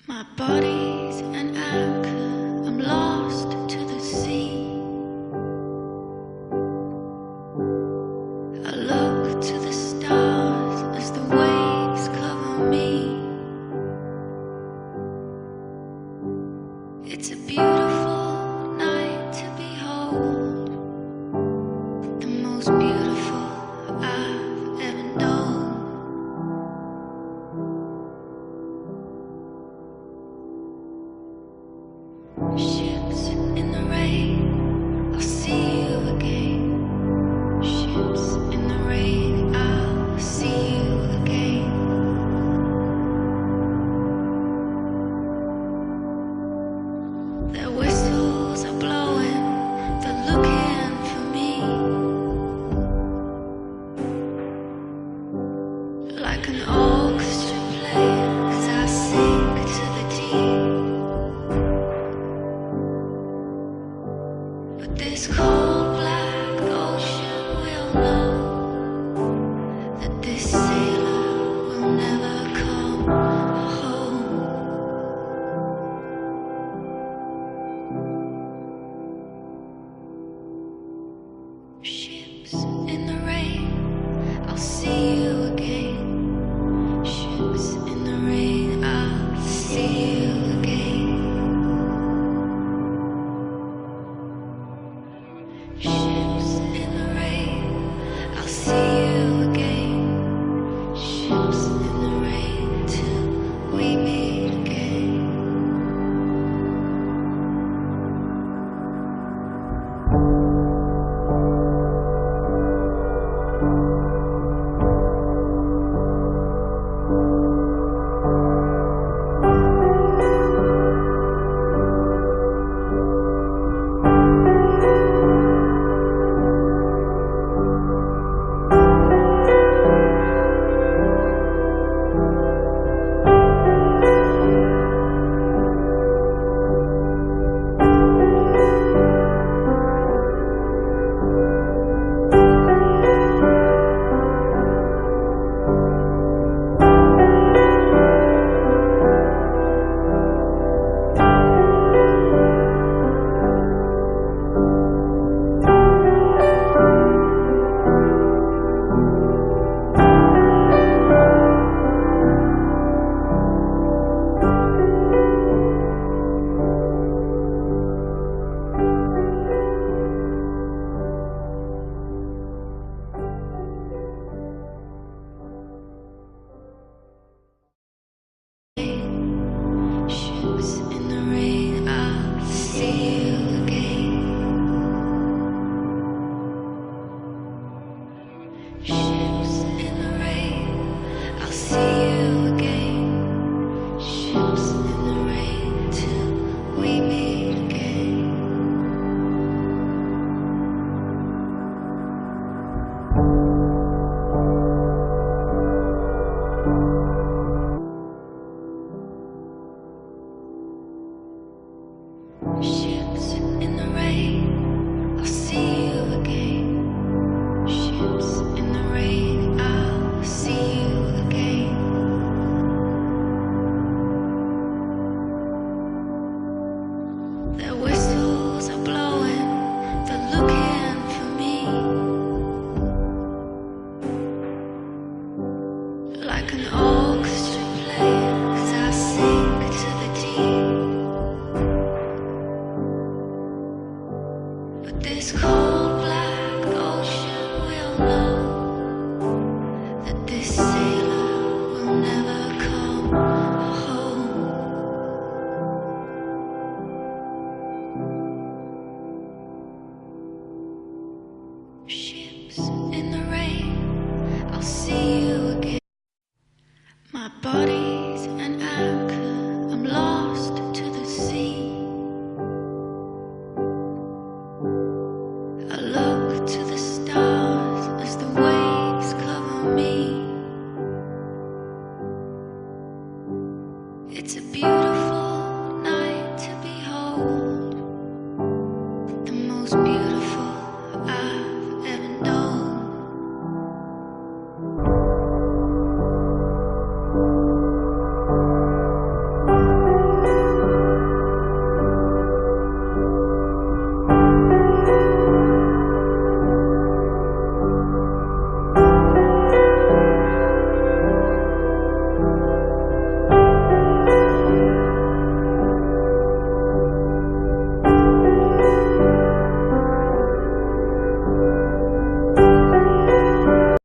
My body's an anchor, I'm lost to the sea. I look to the stars as the waves cover me. It's a beautiful night to behold, the most beautiful I've ever known. Ships in the rain, I'll see you again. Ships in the rain, I'll see you again. Their whistles are blowing, they're looking for me. Like an orchestra playing as I sink to the deep. But this cold black ocean will know that this sailor will never come home. Ships in the rain, I'll see you again. Ships in the rain, I'll see you again. Ships in the rain, I'll see you again. Ships in the rain till we meet again. Ships in the rain, I'll see you again. Ships in the rain, I'll see you again. Ships in the rain till we meet again. Ships in the rain, I'll see you again. Ships in the rain, I'll see you again. Their whistles are blowing, they're looking for me. Like an orchestra playing as I sink to the deep. But this cold black ocean will know that this sailor will never come home. Ships in the rain, I'll see you again. My body's an anchor, I'm lost to the sea. I look to the stars as the waves cover me. It's a beautiful